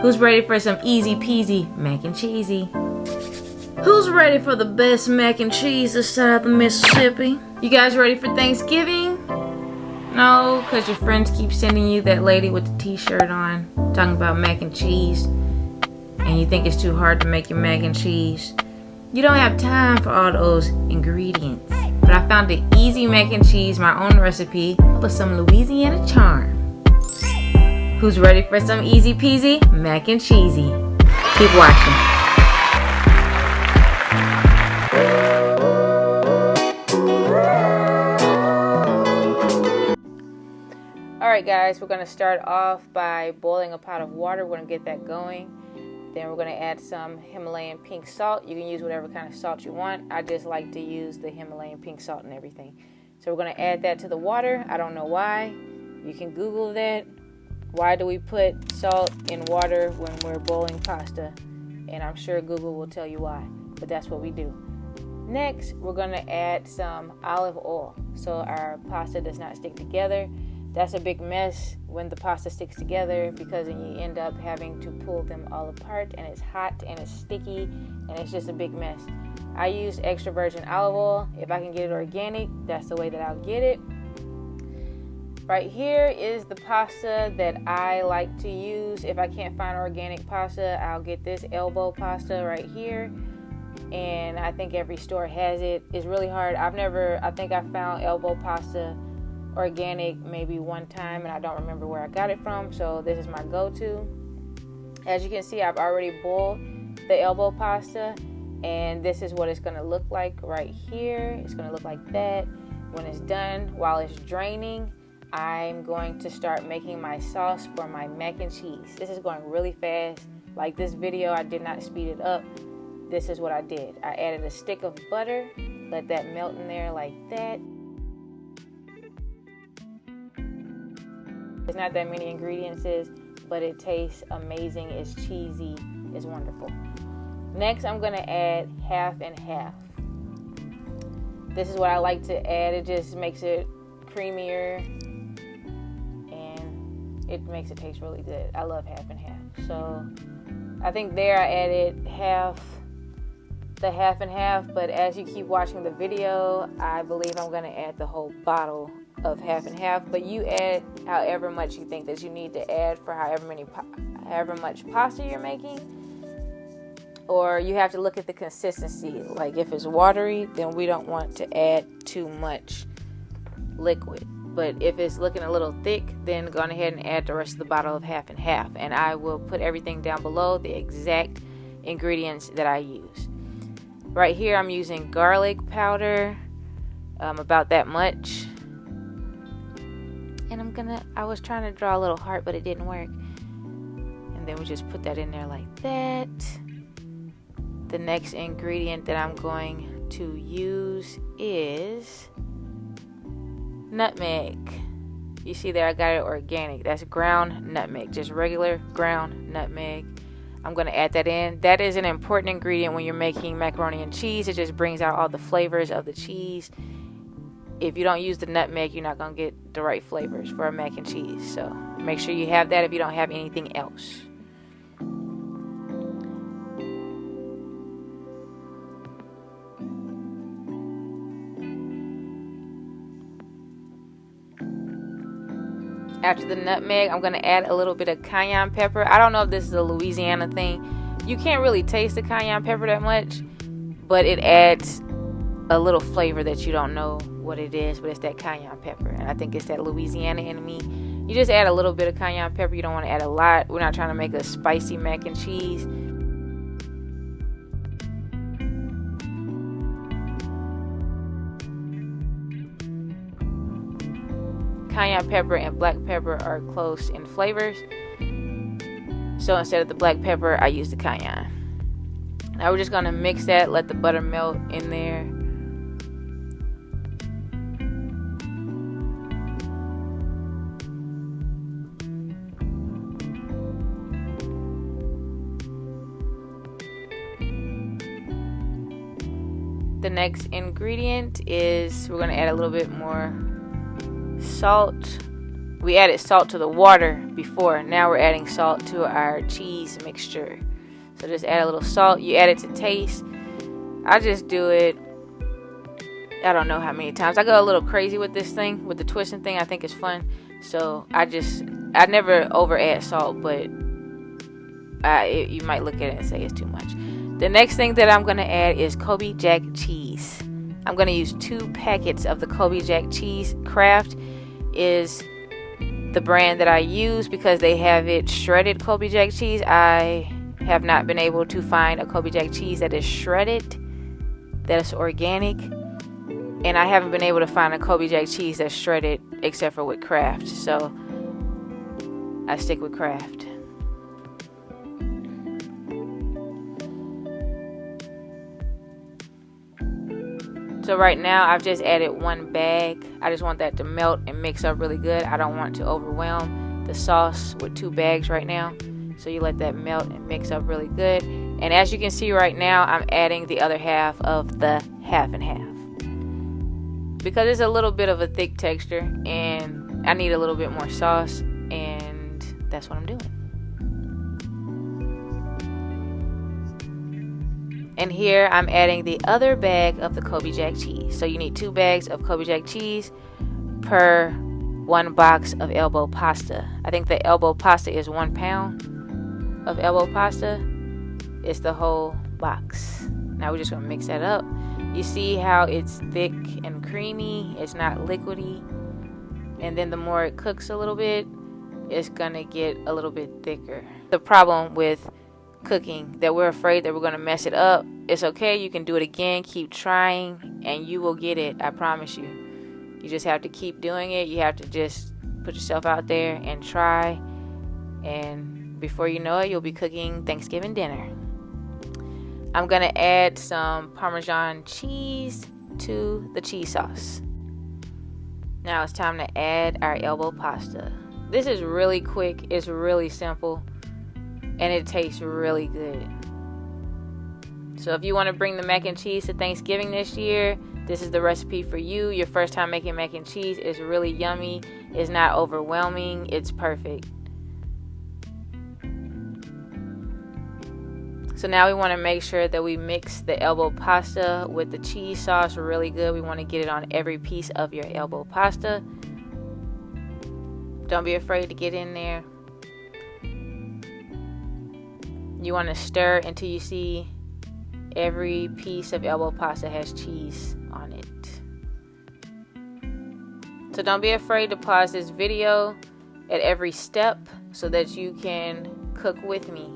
Who's ready for some easy peasy mac and cheesy? Who's ready for the best mac and cheese this side of the Mississippi? You guys ready for Thanksgiving? No, because your friends keep sending you that lady with the t-shirt on talking about mac and cheese, and you think it's too hard to make your mac and cheese. You don't have time for all those ingredients. But I found the easy mac and cheese, my own recipe, with some Louisiana charm. Who's ready for some easy peasy mac and cheesy? Keep watching. Alright guys, we're going to start off by boiling a pot of water. We're going to get that going. Then we're going to add some Himalayan pink salt. You can use whatever kind of salt you want. I just like to use the Himalayan pink salt and everything. So we're going to add that to the water. I don't know why. You can Google that. Why do we put salt in water when we're boiling pasta? And I'm sure Google will tell you why. But that's what we do. Next, we're going to add some olive oil so our pasta does not stick together. That's a big mess when the pasta sticks together because then you end up having to pull them all apart and it's hot and it's sticky and it's just a big mess. I use extra virgin olive oil. If I can get it organic, that's the way that I'll get it. Right here is the pasta that I like to use. If I can't find organic pasta, I'll get this elbow pasta right here. And I think every store has it. It's really hard. I think I found elbow pasta organic maybe one time and I don't remember where I got it from. So this is my go-to. As you can see, I've already boiled the elbow pasta. And this is what it's going to look like right here. It's going to look like that. When it's done, while it's draining, I'm going to start making my sauce for my mac and cheese. This is going really fast. Like this video, I did not speed it up. This is what I did. I added a stick of butter, let that melt in there like that. It's not that many ingredients, but it tastes amazing. It's cheesy. It's wonderful. Next, I'm going to add half and half. This is what I like to add. It just makes it creamier. It makes it taste really good. I love half and half. So I think there I added half and half, but as you keep watching the video, I believe I'm going to add the whole bottle of half and half, but you add however much you think that you need to add for however much pasta you're making. Or you have to look at the consistency. Like if it's watery, then we don't want to add too much liquid. But if it's looking a little thick, then go on ahead and add the rest of the bottle of half and half. And I will put everything down below, the exact ingredients that I use. Right here, I'm using garlic powder, about that much. And I was trying to draw a little heart, but it didn't work. And then we just put that in there like that. The next ingredient that I'm going to use is nutmeg. You see there I got it organic. That's ground nutmeg, just regular ground nutmeg. I'm going to add that in. That is an important ingredient when you're making macaroni and cheese. It just brings out all the flavors of the cheese. If you don't use the nutmeg, you're not going to get the right flavors for a mac and cheese. So make sure you have that if you don't have anything else. After the nutmeg, I'm going to add a little bit of cayenne pepper. I don't know if this is a Louisiana thing. You can't really taste the cayenne pepper that much, but it adds a little flavor that you don't know what it is, but it's that cayenne pepper. And I think it's that Louisiana in me. You just add a little bit of cayenne pepper. You don't want to add a lot. We're not trying to make a spicy mac and cheese. Cayenne pepper and black pepper are close in flavors. So instead of the black pepper, I use the cayenne. Now we're just going to mix that, let the butter melt in there. The next ingredient is we're going to add a little bit more salt We added salt to the water before. Now we're adding salt to our cheese mixture. So just add a little salt. You add it to taste. I just do it, I don't know how many times. I go a little crazy with this thing, with the twisting thing. I think it's fun. So I never over add salt, but you might look at it and say it's too much. The next thing that I'm going to add is Kobe Jack cheese. I'm going to use 2 packets of the Kobe Jack cheese. Kraft is the brand that I use because they have it shredded Kobe Jack cheese. I have not been able to find a Kobe Jack cheese that is shredded, that is organic, and I haven't been able to find a Kobe Jack cheese that's shredded except for with Kraft. So I stick with Kraft. So right now I've just added 1 bag. I just want that to melt and mix up really good. I don't want to overwhelm the sauce with 2 bags right now. So you let that melt and mix up really good. And as you can see right now, I'm adding the other half of the half and half. Because it's a little bit of a thick texture and I need a little bit more sauce, and that's what I'm doing. And here I'm adding the other bag of the Kobe Jack cheese. So you need 2 bags of Kobe Jack cheese per 1 box of elbow pasta. I think the elbow pasta is 1 pound of elbow pasta. It's the whole box. Now we're just going to mix that up. You see how it's thick and creamy. It's not liquidy. And then the more it cooks a little bit, it's going to get a little bit thicker. The problem with cooking that we're afraid that we're going to mess it up. It's okay. You can do it again. Keep trying and you will get it. I promise you. You just have to keep doing it. You have to just put yourself out there and try. And before you know it, you'll be cooking Thanksgiving dinner. I'm going to add some Parmesan cheese to the cheese sauce. Now it's time to add our elbow pasta. This is really quick. It's really simple. And it tastes really good. So if you want to bring the mac and cheese to Thanksgiving this year, this is the recipe for you. Your first time making mac and cheese is really yummy. It's not overwhelming. It's perfect. So now we want to make sure that we mix the elbow pasta with the cheese sauce really good. We want to get it on every piece of your elbow pasta. Don't be afraid to get in there. You want to stir until you see every piece of elbow pasta has cheese on it. So don't be afraid to pause this video at every step so that you can cook with me.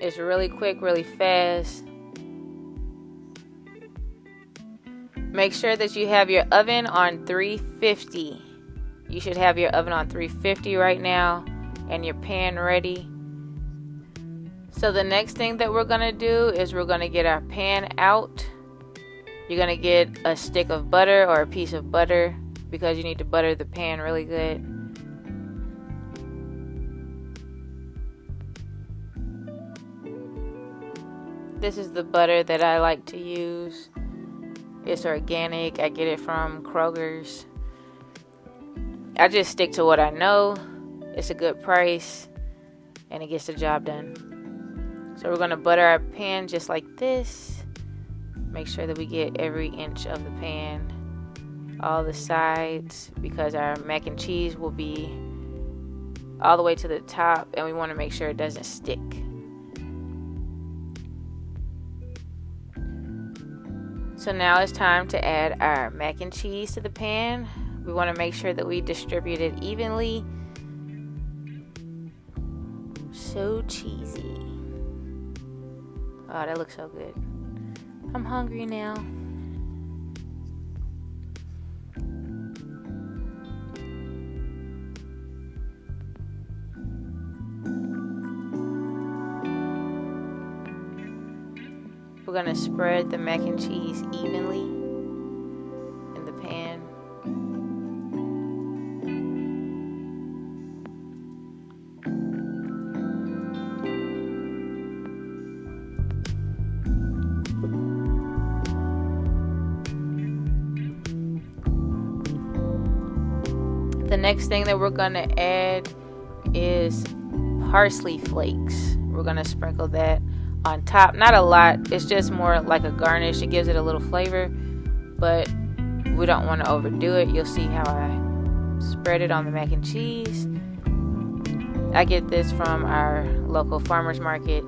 It's really quick, really fast. Make sure that you have your oven on 350. You should have your oven on 350 right now and your pan ready. So the next thing that we're going to do is we're going to get our pan out. You're going to get a stick of butter or a piece of butter because you need to butter the pan really good. This is the butter that I like to use. It's organic. I get it from Kroger's. I just stick to what I know. It's a good price and it gets the job done. So we're going to butter our pan just like this. Make sure that we get every inch of the pan, all the sides, because our mac and cheese will be all the way to the top and we want to make sure it doesn't stick. So now it's time to add our mac and cheese to the pan. We want to make sure that we distribute it evenly. So cheesy. Oh, that looks so good. I'm hungry now. We're going to spread the mac and cheese evenly in the pan. next thing that we're gonna add is parsley flakes. We're gonna sprinkle that on top. Not a lot, it's just more like a garnish. It gives it a little flavor, but we don't want to overdo it. You'll see how I spread it on the mac and cheese. I get this from our local farmers market.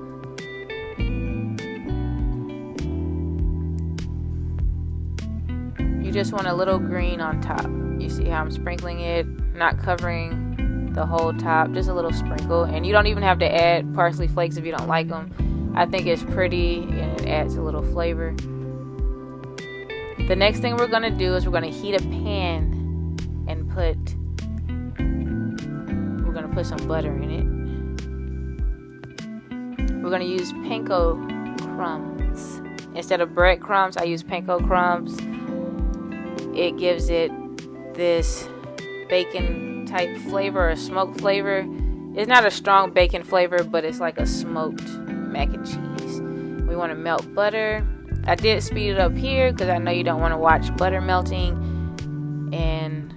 You just want a little green on top. You see how I'm sprinkling it, not covering the whole top, just a little sprinkle. And you don't even have to add parsley flakes if you don't like them. I think it's pretty and it adds a little flavor. The next thing we're gonna do is we're gonna heat a pan and we're gonna put some butter in it. We're gonna use panko crumbs. Instead of breadcrumbs, I use panko crumbs. It gives it this bacon type flavor, a smoked flavor. It's not a strong bacon flavor, but it's like a smoked mac and cheese. We want to melt butter. I did speed it up here because I know you don't want to watch butter melting and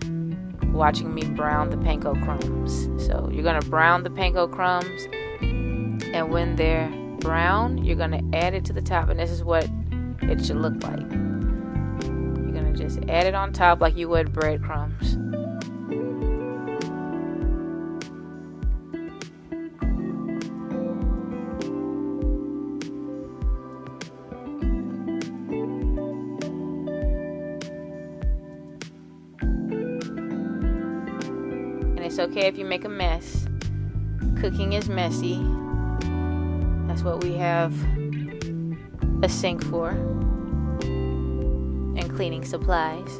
watching me brown the panko crumbs. So you're going to brown the panko crumbs, and when they're brown, you're going to add it to the top, and this is what it should look like. You're going to just add it on top like you would breadcrumbs. It's okay if you make a mess. Cooking is messy. That's what we have a sink for. And cleaning supplies.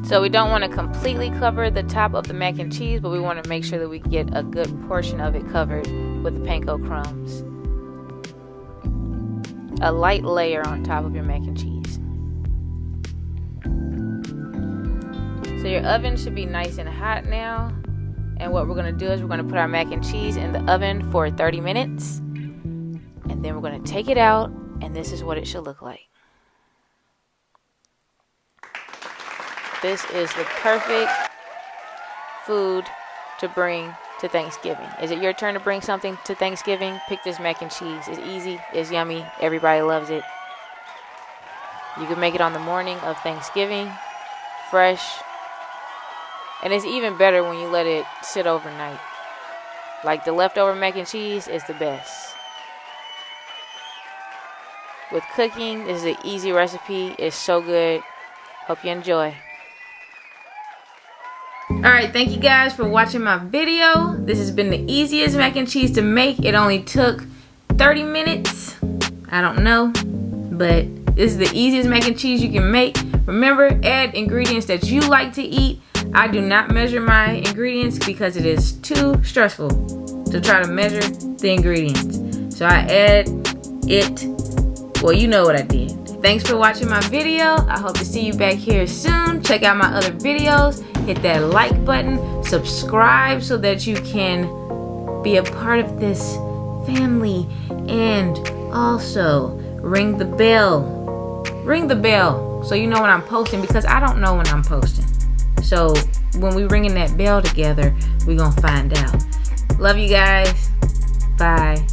So we don't want to completely cover the top of the mac and cheese, but we want to make sure that we get a good portion of it covered with the panko crumbs. A light layer on top of your mac and cheese. So your oven should be nice and hot now. And what we're going to do is we're going to put our mac and cheese in the oven for 30 minutes. And then we're going to take it out, and this is what it should look like. This is the perfect food to bring to Thanksgiving. Is it your turn to bring something to Thanksgiving? Pick this mac and cheese. It's easy, it's yummy, everybody loves it. You can make it on the morning of Thanksgiving, fresh. And it's even better when you let it sit overnight. Like the leftover mac and cheese is the best. With cooking, this is an easy recipe. It's so good. Hope you enjoy. Alright, thank you guys for watching my video. This has been the easiest mac and cheese to make. It only took 30 minutes. I don't know, but this is the easiest mac and cheese you can make. Remember, add ingredients that you like to eat. I do not measure my ingredients because it is too stressful to try to measure the ingredients. So I add it, well, you know what I did. Thanks for watching my video. I hope to see you back here soon. Check out my other videos. Hit that like button. Subscribe so that you can be a part of this family. And also ring the bell. Ring the bell so you know when I'm posting, because I don't know when I'm posting. So when we ringing that bell together, we're gonna find out. Love you guys. Bye.